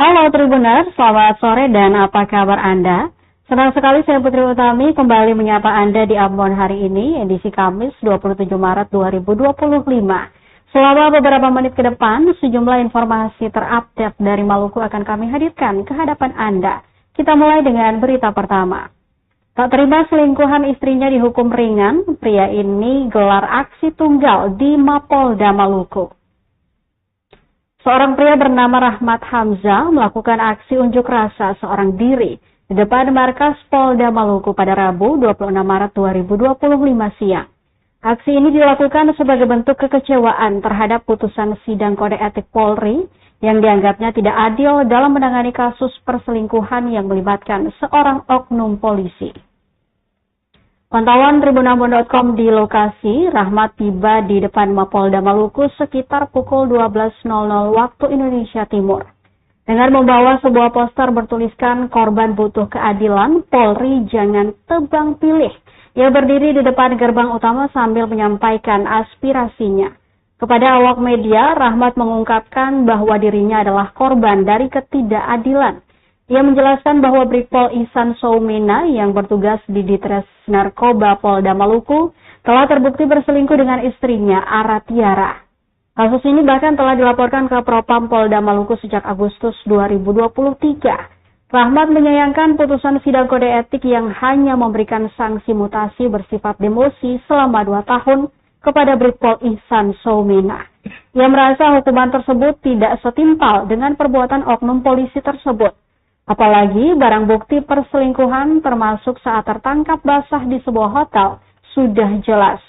Halo Tribuners, selamat sore dan apa kabar Anda? Senang sekali saya Putri Utami kembali menyapa Anda di Ambon hari ini, edisi Kamis 27 Maret 2025. Selama beberapa menit ke depan, sejumlah informasi terupdate dari Maluku akan kami hadirkan ke hadapan Anda. Kita mulai dengan berita pertama. Tak terima selingkuhan istrinya dihukum ringan, pria ini gelar aksi tunggal di Mapolda Maluku. Seorang pria bernama Rahmat Hamzah melakukan aksi unjuk rasa seorang diri di depan markas Polda Maluku pada Rabu 26 Maret 2025 siang. Aksi ini dilakukan sebagai bentuk kekecewaan terhadap putusan sidang kode etik Polri yang dianggapnya tidak adil dalam menangani kasus perselingkuhan yang melibatkan seorang oknum polisi. Pantauan tribunambon.com di lokasi, Rahmat tiba di depan Mapolda Maluku sekitar pukul 12.00 waktu Indonesia Timur. Dengan membawa sebuah poster bertuliskan korban butuh keadilan, Polri jangan tebang pilih. Ia berdiri di depan gerbang utama sambil menyampaikan aspirasinya. Kepada awak media, Rahmat mengungkapkan bahwa dirinya adalah korban dari ketidakadilan. Ia menjelaskan bahwa Brigpol Ihsan Soumena yang bertugas di Ditres Narkoba Polda Maluku telah terbukti berselingkuh dengan istrinya, Ara Tiara. Kasus ini bahkan telah dilaporkan ke Propam Polda Maluku sejak Agustus 2023. Rahmat menyayangkan putusan sidang kode etik yang hanya memberikan sanksi mutasi bersifat demosi selama 2 tahun kepada Brigpol Ihsan Soumena. Ia merasa hukuman tersebut tidak setimpal dengan perbuatan oknum polisi tersebut. Apalagi barang bukti perselingkuhan termasuk saat tertangkap basah di sebuah hotel sudah jelas.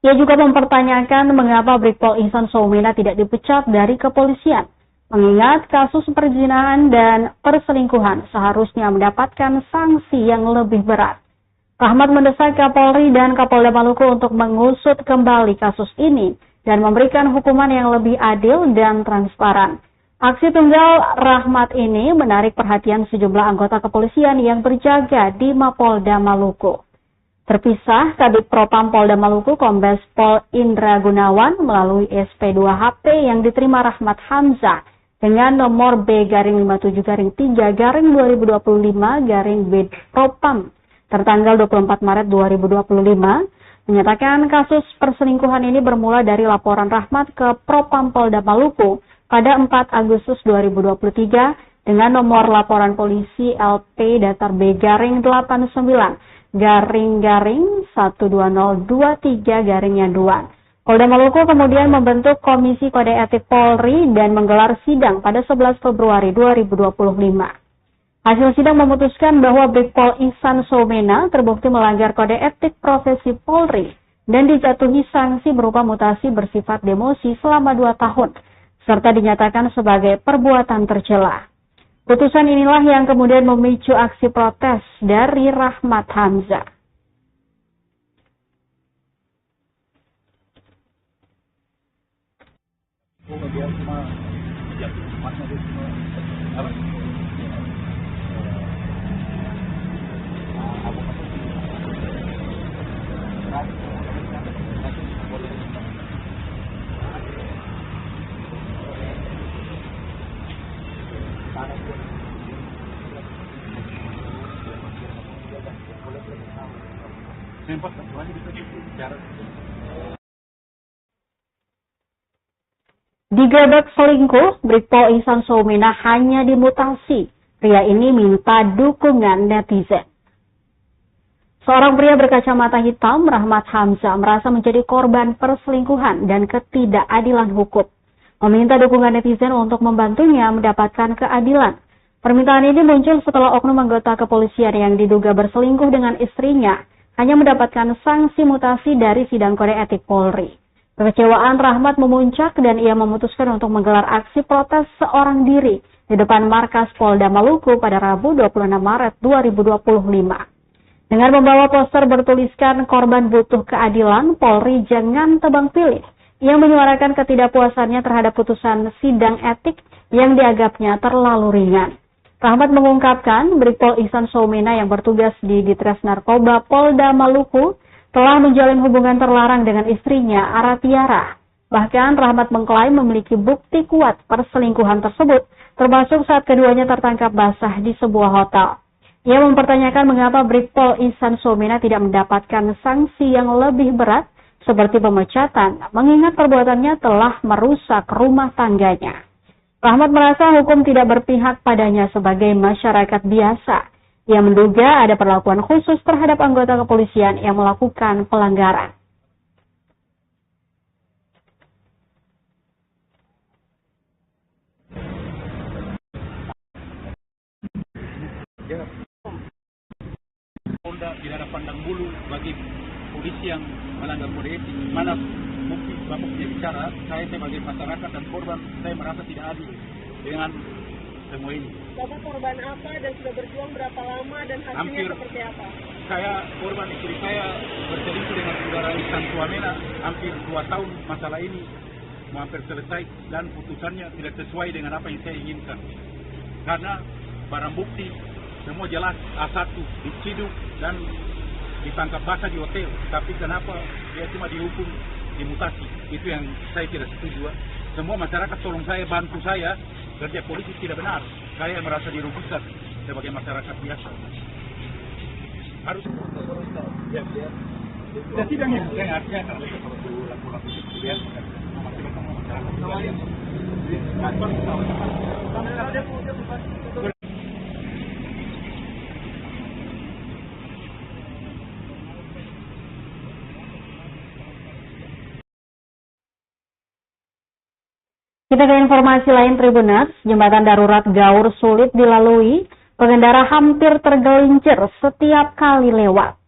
Ia juga mempertanyakan mengapa Brigpol Ihsan Soumena tidak dipecat dari kepolisian. Mengingat kasus perzinahan dan perselingkuhan seharusnya mendapatkan sanksi yang lebih berat. Rahmat mendesak Kapolri dan Kapolda Maluku untuk mengusut kembali kasus ini dan memberikan hukuman yang lebih adil dan transparan. Aksi tunggal Rahmat ini menarik perhatian sejumlah anggota kepolisian yang berjaga di Mapolda Maluku. Terpisah, Kabid Propam Polda Maluku Kombes Pol Indra Gunawan melalui SP2HP yang diterima Rahmat Hamzah dengan nomor B-57-3-2025-B Propam tertanggal 24 Maret 2025 menyatakan kasus perselingkuhan ini bermula dari laporan Rahmat ke Propam Polda Maluku pada 4 Agustus 2023 dengan nomor laporan polisi LP datar B-12023-2. Polda Maluku kemudian membentuk Komisi Kode Etik Polri dan menggelar sidang pada 11 Februari 2025. Hasil sidang memutuskan bahwa Brigpol Ihsan Soumena terbukti melanggar kode etik profesi Polri dan dijatuhi sanksi berupa mutasi bersifat demosi selama 2 tahun. Serta dinyatakan sebagai perbuatan tercela. Putusan inilah yang kemudian memicu aksi protes dari Rahmat Hamzah. Digebek selingkuh, Brigpol Ihsan Soumena hanya dimutasi. Pria ini minta dukungan netizen. Seorang pria berkacamata hitam, Rahmat Hamzah, merasa menjadi korban perselingkuhan dan ketidakadilan hukum. Meminta dukungan netizen untuk membantunya mendapatkan keadilan. Permintaan ini muncul setelah oknum anggota kepolisian yang diduga berselingkuh dengan istrinya hanya mendapatkan sanksi mutasi dari sidang kode etik Polri. Kekecewaan Rahmat memuncak dan ia memutuskan untuk menggelar aksi protes seorang diri di depan markas Polda Maluku pada Rabu 26 Maret 2025. Dengan membawa poster bertuliskan korban butuh keadilan, Polri jangan tebang pilih. Ia menyuarakan ketidakpuasannya terhadap putusan sidang etik yang dianggapnya terlalu ringan. Rahmat mengungkapkan Brigpol Ihsan Soumena yang bertugas di Ditres Narkoba Polda Maluku telah menjalin hubungan terlarang dengan istrinya, Ara Tiara. Bahkan Rahmat mengklaim memiliki bukti kuat perselingkuhan tersebut termasuk saat keduanya tertangkap basah di sebuah hotel. Ia mempertanyakan mengapa Brigpol Ihsan Somena tidak mendapatkan sanksi yang lebih berat seperti pemecatan, mengingat perbuatannya telah merusak rumah tangganya. Rahmat merasa hukum tidak berpihak padanya sebagai masyarakat biasa. Ia menduga ada perlakuan khusus terhadap anggota kepolisian yang melakukan pelanggaran. Polda tidak ada pandang bulu bagi polisi yang melanggar kode etik. Mana bukti bapak punya bicara, saya sebagai masyarakat dan korban, saya merasa tidak adil dengan semua ini. Bapak korban apa dan sudah berjuang berapa lama dan hasilnya seperti apa? Saya korban, istri saya berselingkuh dengan saudara Ihsan Somena hampir 2 tahun. Masalah ini hampir selesai dan putusannya tidak sesuai dengan apa yang saya inginkan. Karena barang bukti semua jelas, A1 diciduk dan ditangkap basah di hotel. Tapi kenapa dia cuma dihukum dimutasi? Itu yang saya tidak setuju. Semua masyarakat tolong saya, bantu saya. Kerja polisi tidak benar. Saya merasa dirugikan sebagai masyarakat biasa. Harus ya. Tidak yang artinya kalau laku-laku biasa. Kita ke informasi lain, Tribuners. Jembatan darurat Gaur sulit dilalui, pengendara hampir tergelincir setiap kali lewat.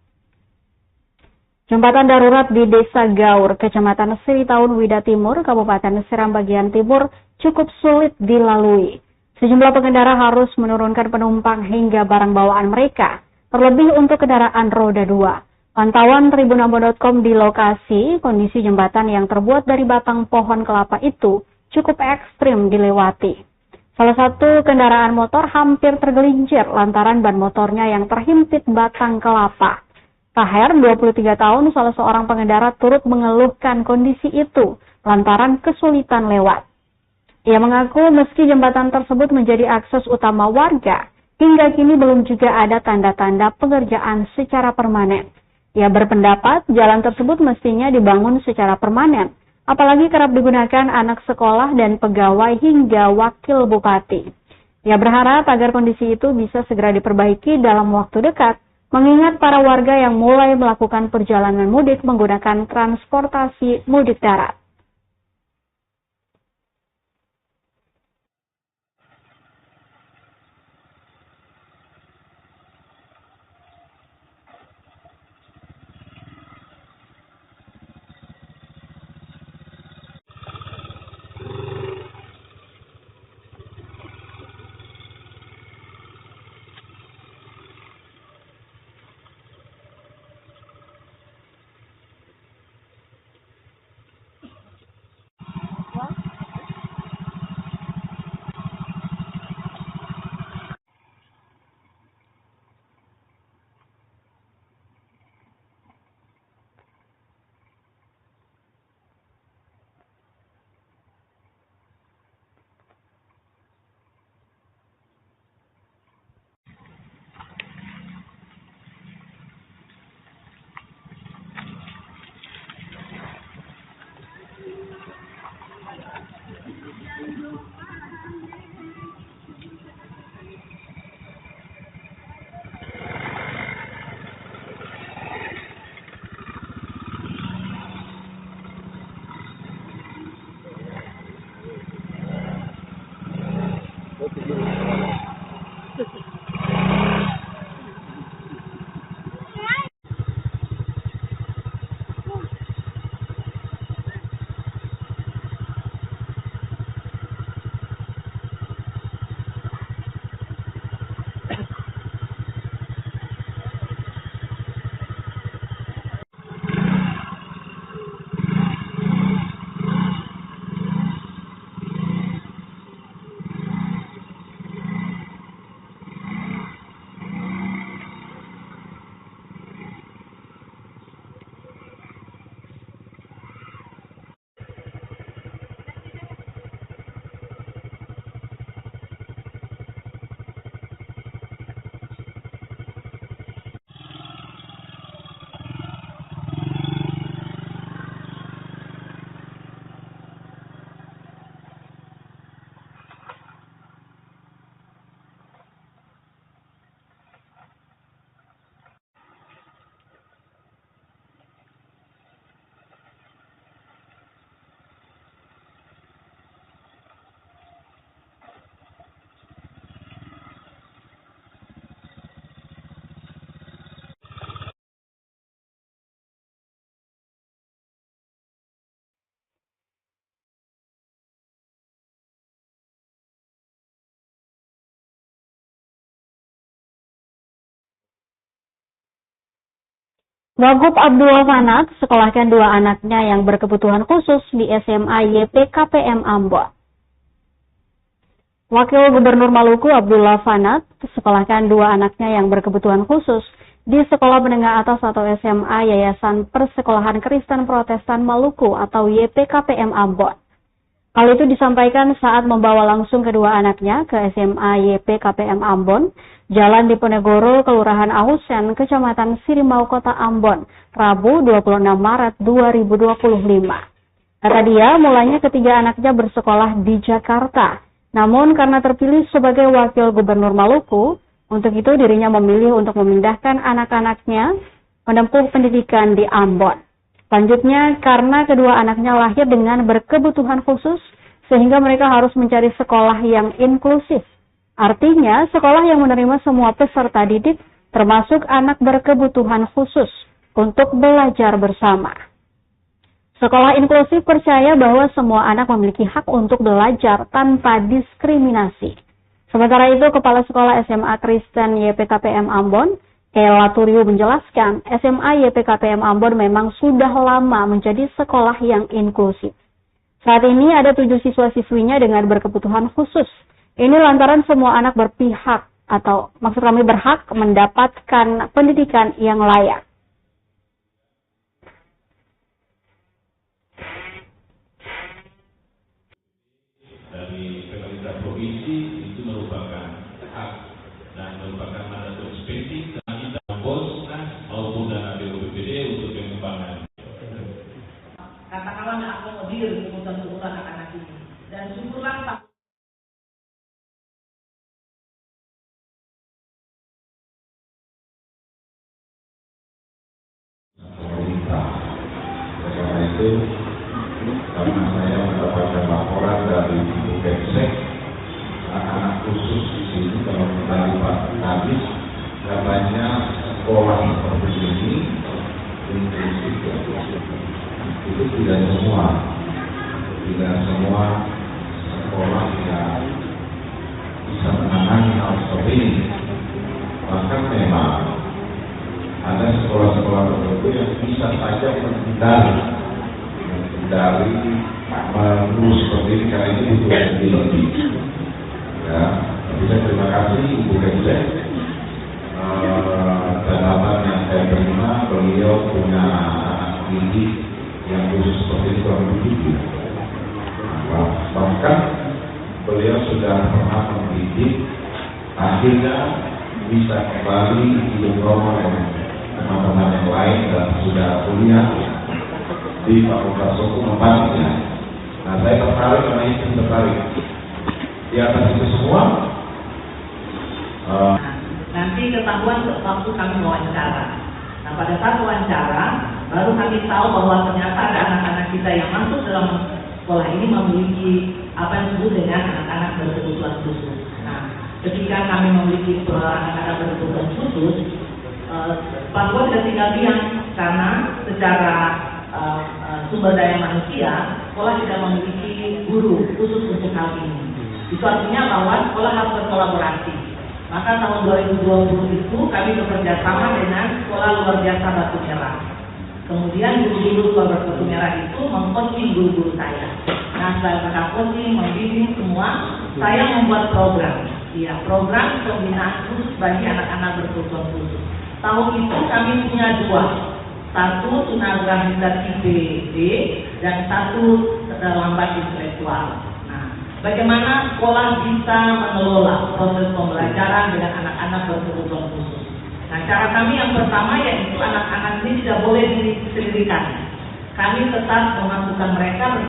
Jembatan darurat di Desa Gaur, Kecamatan Siritaun, Wida Timur, Kabupaten Seram bagian timur cukup sulit dilalui. Sejumlah pengendara harus menurunkan penumpang hingga barang bawaan mereka, terlebih untuk kendaraan roda 2. Pantauan tribunambon.com di lokasi, kondisi jembatan yang terbuat dari batang pohon kelapa itu cukup ekstrim dilewati. Salah satu kendaraan motor hampir tergelincir lantaran ban motornya yang terhimpit batang kelapa. Taher, 23 tahun, salah seorang pengendara turut mengeluhkan kondisi itu lantaran kesulitan lewat. Ia mengaku meski jembatan tersebut menjadi akses utama warga, hingga kini belum juga ada tanda-tanda pengerjaan secara permanen. Ia berpendapat jalan tersebut mestinya dibangun secara permanen, apalagi kerap digunakan anak sekolah dan pegawai hingga wakil bupati. Ia berharap agar kondisi itu bisa segera diperbaiki dalam waktu dekat, mengingat para warga yang mulai melakukan perjalanan mudik menggunakan transportasi mudik darat. Wagub Abdullah Fanat sekolahkan dua anaknya yang berkebutuhan khusus di SMA YPKPM Ambon. Wakil Gubernur Maluku Abdullah Fanat sekolahkan dua anaknya yang berkebutuhan khusus di Sekolah Menengah Atas atau SMA Yayasan Persekolahan Kristen Protestan Maluku atau YPKPM Ambon. Hal itu disampaikan saat membawa langsung kedua anaknya ke SMA YPKPM Ambon, Jalan Diponegoro, Kelurahan Ausen, Kecamatan Sirimau, Kota Ambon, Rabu 26 Maret 2025. Kata dia, mulanya ketiga anaknya bersekolah di Jakarta. Namun karena terpilih sebagai Wakil Gubernur Maluku, untuk itu dirinya memilih untuk memindahkan anak-anaknya menempuh pendidikan di Ambon. Selanjutnya, karena kedua anaknya lahir dengan berkebutuhan khusus, sehingga mereka harus mencari sekolah yang inklusif. Artinya, sekolah yang menerima semua peserta didik, termasuk anak berkebutuhan khusus, untuk belajar bersama. Sekolah inklusif percaya bahwa semua anak memiliki hak untuk belajar tanpa diskriminasi. Sementara itu, Kepala Sekolah SMA Kristen YPKPM Ambon, Ella Turyu menjelaskan, SMA YPKPM Ambon memang sudah lama menjadi sekolah yang inklusif. Saat ini ada 7 siswa-siswinya dengan berkebutuhan khusus. Ini lantaran semua anak berpihak atau maksud kami berhak mendapatkan pendidikan yang layak. Dari pemerintah provinsi itu merupakan hak dan merupakan mandat konstitusi kita Bosnas maupun dana BPBD untuk pengembangan. Katakanlah mengakomodir kebutuhan anak-anak ini dan syukurlah Pak. Pemerintah. Karena itu, karena saya mendapatkan laporan dari Ibu Kepsek, anak-anak khusus di sini kalau dari Pak Kadis, katanya sekolah seperti ini inklusif. Itu tidak semua sekolah yang bisa menangani hal seperti ini. Bahkan memang ada sekolah-sekolah tertentu yang bisa saja menghindari mengurus seperti ini karena ini butuh lebih. Ya, tapi saya terima kasih Ibu Kepsek. Catatan yang saya terima, beliau punya anak didik yang khusus seperti itu kurang lebih 7. Bahkan beliau sudah pernah mendidik, akhirnya bisa kembali hidup normal dengan teman-teman yang lain dan sudah kuliah di Fakultas Hukum tempatnya. Nah, saya tertarik karena itu tertarik. Di atas itu semua, nanti ketahuan waktu kami wawancara. Nah, pada saat wawancara, baru kami tahu bahwa ternyata ada anak-anak kita yang masuk dalam sekolah ini memiliki apa yang disebut dengan anak-anak berkebutuhan khusus. Nah, ketika kami memiliki anak-anak berkebutuhan khusus, bahwa tidak tinggal diam karena secara sumber daya manusia, sekolah tidak memiliki guru khusus untuk hal ini. Itu artinya bahwa sekolah harus berkolaborasi. Maka tahun 2020 itu kami bekerja sama dengan Sekolah Luar Biasa Batu Merah. Kemudian guru-guru Sekolah Batu Merah itu meng-coaching guru-guru saya. Nah, setelah mereka coaching, membimbing semua, saya membuat program. Ya, program pembinaan khusus bagi anak-anak berkebutuhan khusus. Tahun itu kami punya 2. Satu tunagrahita tipe D dan satu lambat intelektual. Nah, bagaimana sekolah bisa mengelola proses pembelajaran dengan anak-anak berkebutuhan khusus? Nah, cara kami yang pertama yaitu anak-anak ini tidak boleh disendirikan. Kami tetap memasukkan mereka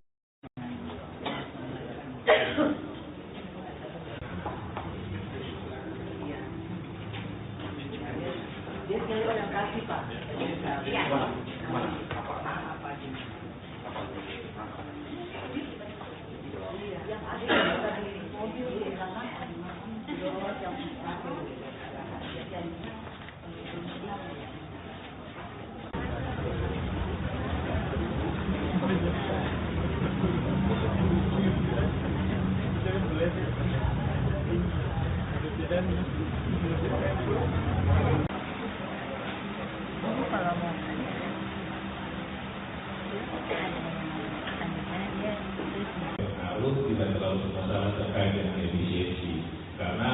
Menurut tidak terlalu bermasalah terkait dengan efisiensi, karena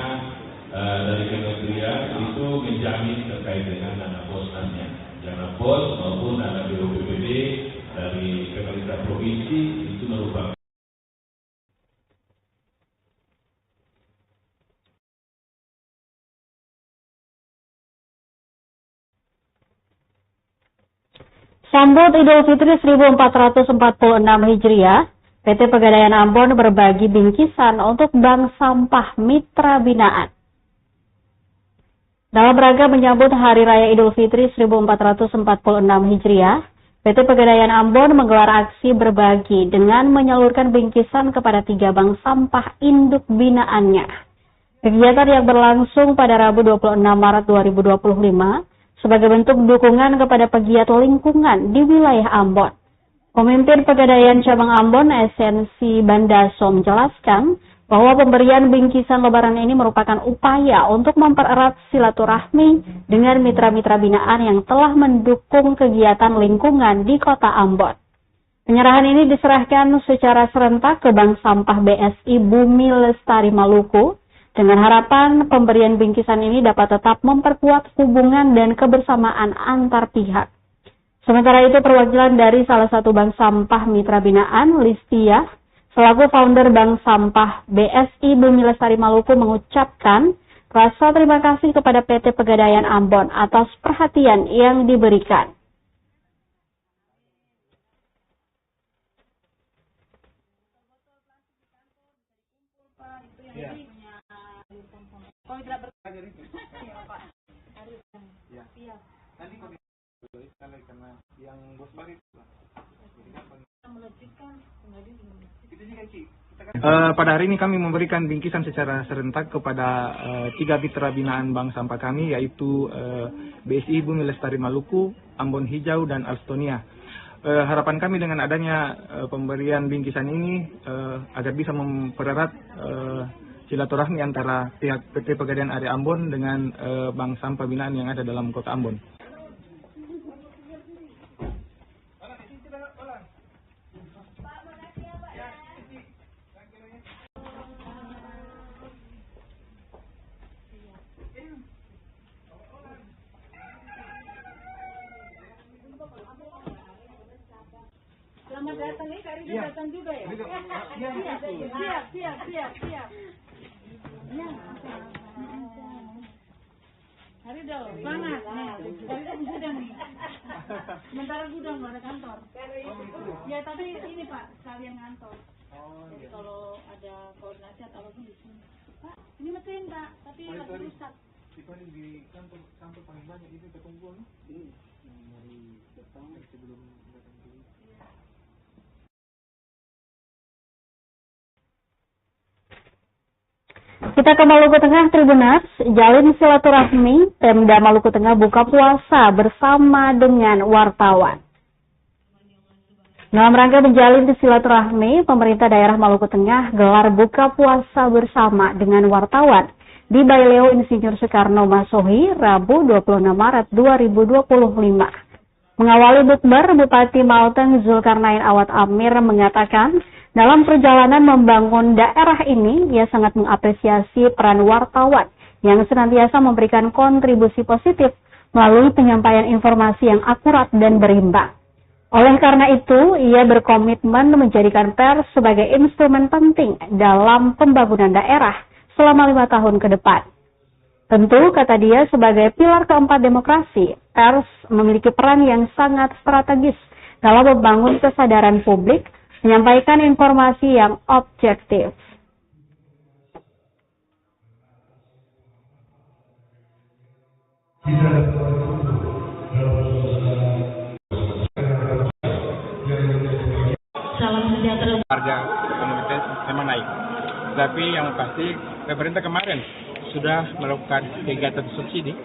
dari kementerian itu menjamin terkait dengan dana posnasnya, dana pos maupun dana BPBD dari pemerintah provinsi itu merupakan. Sambut Idul Fitri 1446 Hijriah, PT Pegadaian Ambon berbagi bingkisan untuk bank sampah mitra binaan. Dalam rangka menyambut Hari Raya Idul Fitri 1446 Hijriah, PT Pegadaian Ambon menggelar aksi berbagi dengan menyalurkan bingkisan kepada 3 bank sampah induk binaannya. Kegiatan yang berlangsung pada Rabu 26 Maret 2025 sebagai bentuk dukungan kepada pegiat lingkungan di wilayah Ambon. Pemimpin Pegadaian Cabang Ambon, Esensi Bandaso, menjelaskan bahwa pemberian bingkisan Lebaran ini merupakan upaya untuk mempererat silaturahmi dengan mitra-mitra binaan yang telah mendukung kegiatan lingkungan di Kota Ambon. Penyerahan ini diserahkan secara serentak ke Bank Sampah BSI Bumi Lestari Maluku, dengan harapan pemberian bingkisan ini dapat tetap memperkuat hubungan dan kebersamaan antar pihak. Sementara itu, perwakilan dari salah satu bank sampah mitra binaan, Listia, selaku founder Bank Sampah BSI Bumi Lestari Maluku, mengucapkan rasa terima kasih kepada PT Pegadaian Ambon atas perhatian yang diberikan. Pada hari ini kami memberikan bingkisan secara serentak kepada 3 mitra binaan bank sampah kami, yaitu BSI Bumi Lestari Maluku, Ambon Hijau, dan Alstonia. Harapan kami dengan adanya pemberian bingkisan ini agar bisa mempererat silaturahmi antara pihak PT Pegadaian Area Ambon dengan bank sampah binaan yang ada dalam Kota Ambon. Selamat datang ya, Kak Rida datang juga ya? Siap. Ya. Hari dong, semangat. Hari dong gudang nih. Sementara gudang nggak ada kantor. Ya tapi ini Pak, sekalian kantor. Jadi kalau ada koordinasi atau apa di sini. Pak, ini mesin Pak, tapi lagi rusak. Di kantor paling banyak itu terkumpul. Ini dari datang sebelum datang dulu. Kita ke Maluku Tengah, Tribuners. Jalin silaturahmi, Pemda Maluku Tengah buka puasa bersama dengan wartawan. Dalam rangka menjalin silaturahmi, pemerintah daerah Maluku Tengah gelar buka puasa bersama dengan wartawan di Baileo Insinyur Soekarno Masohi, Rabu 26 Maret 2025. Mengawali bukber, Bupati Mauteng Zulkarnain Awad Amir mengatakan, dalam perjalanan membangun daerah ini, ia sangat mengapresiasi peran wartawan yang senantiasa memberikan kontribusi positif melalui penyampaian informasi yang akurat dan berimbang. Oleh karena itu, ia berkomitmen menjadikan pers sebagai instrumen penting dalam pembangunan daerah selama 5 tahun ke depan. Tentu, kata dia, sebagai pilar keempat demokrasi, pers memiliki peran yang sangat strategis dalam membangun kesadaran publik, menyampaikan informasi yang objektif. Salam sejahtera. Harga komoditas memang naik, tapi yang pasti pemerintah kemarin sudah melakukan kegiatan subsidi,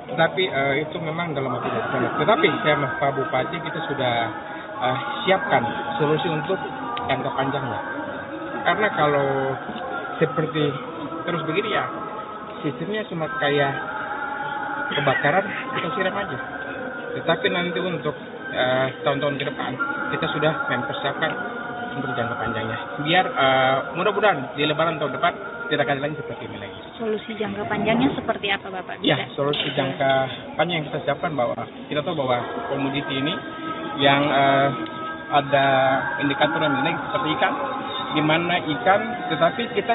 tetapi itu memang dalam waktu dekat. Tetapi saya Pak Bupati kita sudah siapkan solusi untuk jangka panjangnya. Karena kalau seperti terus begini ya, sistemnya cuma kayak kebakaran, kita siram aja. Tetapi nanti untuk tahun-tahun ke depan, kita sudah mempersiapkan untuk jangka panjangnya. biar mudah-mudahan di Lebaran tahun depan tidak ada lagi seperti ini lagi. Solusi jangka panjangnya seperti apa Bapak? Ya, solusi jangka panjang yang kita siapkan bahwa kita tahu bahwa komoditi ini yang ada indikator yang naik seperti ikan, di mana ikan, tetapi kita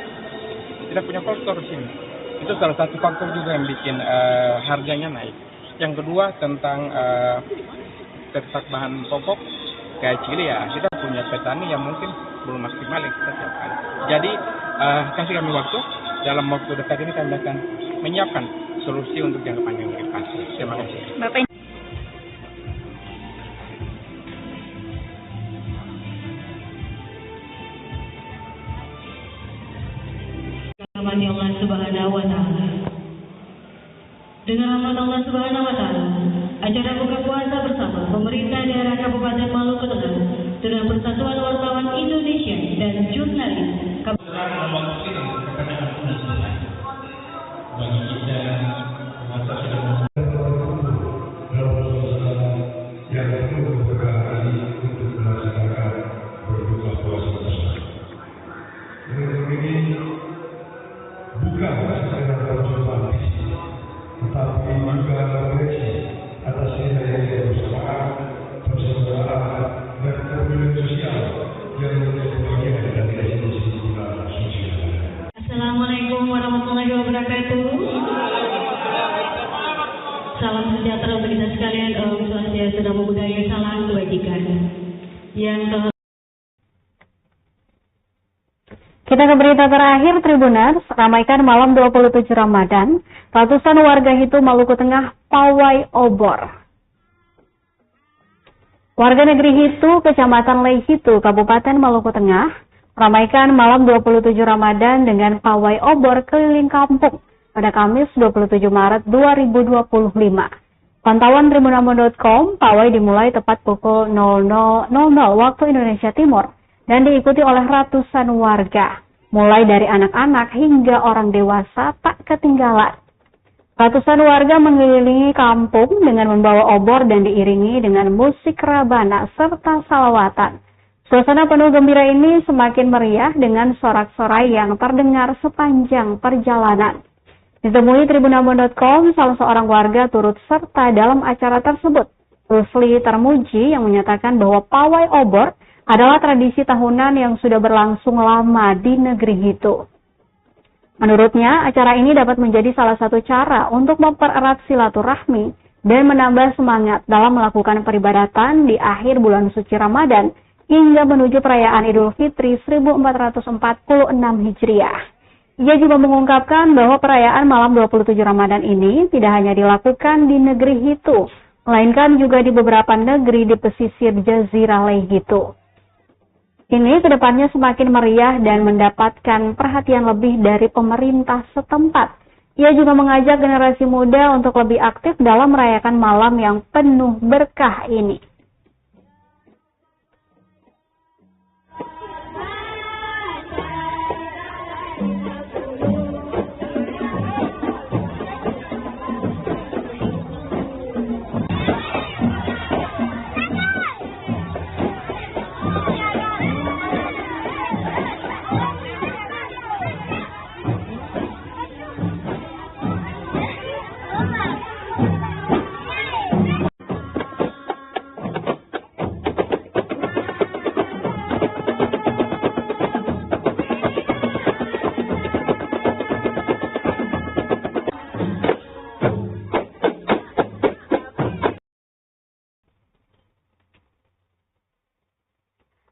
tidak punya faktor di sini. Itu salah satu faktor juga yang bikin harganya naik. Yang kedua tentang tertak bahan pokok kayak cili ya, kita punya petani yang mungkin belum maksimal yang kita siapkan. Jadi kasih kami waktu, dalam waktu dekat ini kami akan menyiapkan solusi untuk jangka panjang ke depan. Terima kasih. Bapak Allah Subhanahu wa Ta'ala. Dengan rahmat Allah Subhanahu wa Ta'ala, acara buka puasa bersama pemerintah daerah Kabupaten Maluku Tengah dengan Persatuan Wartawan Indonesia dan jurnalis Assalamualaikum warahmatullahi wabarakatuh. Salam sejahtera untuk kita sekalian. Om Swastiastu, Namo Buddhaya, salam kebajikan. Kita ke berita terakhir, Tribuners. Ramaikan malam 27 Ramadan, ratusan warga Hitu, Maluku Tengah, pawai obor. Warga negeri Hitu, Kecamatan Leihitu, Kabupaten Maluku Tengah, ramaikan malam 27 Ramadan dengan pawai obor keliling kampung pada Kamis 27 Maret 2025. Pantauan tribunambon.com, pawai dimulai tepat pukul 00.00 waktu Indonesia Timur dan diikuti oleh ratusan warga, mulai dari anak-anak hingga orang dewasa tak ketinggalan. Ratusan warga mengelilingi kampung dengan membawa obor dan diiringi dengan musik rabana serta salawatan. Suasana penuh gembira ini semakin meriah dengan sorak-sorai yang terdengar sepanjang perjalanan. Ditemui tribunambon.com, salah seorang warga turut serta dalam acara tersebut. Rusli Termuji yang menyatakan bahwa pawai obor adalah tradisi tahunan yang sudah berlangsung lama di negeri itu. Menurutnya, acara ini dapat menjadi salah satu cara untuk mempererat silaturahmi dan menambah semangat dalam melakukan peribadatan di akhir bulan suci Ramadan hingga menuju perayaan Idul Fitri 1446 Hijriah. Ia juga mengungkapkan bahwa perayaan malam 27 Ramadan ini tidak hanya dilakukan di negeri Hitu, melainkan juga di beberapa negeri di pesisir Jazirah Leihitu. Ini kedepannya semakin meriah dan mendapatkan perhatian lebih dari pemerintah setempat. Ia juga mengajak generasi muda untuk lebih aktif dalam merayakan malam yang penuh berkah ini.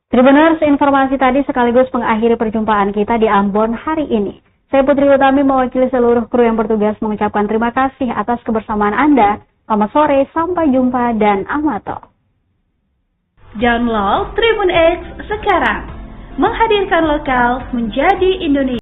Tribuners, informasi tadi sekaligus mengakhiri perjumpaan kita di Ambon hari ini. Saya Putri Utami mewakili seluruh kru yang bertugas mengucapkan terima kasih atas kebersamaan Anda. Selamat sore, sampai jumpa dan amato. Download Tribun X sekarang. Menghadirkan lokal menjadi Indonesia.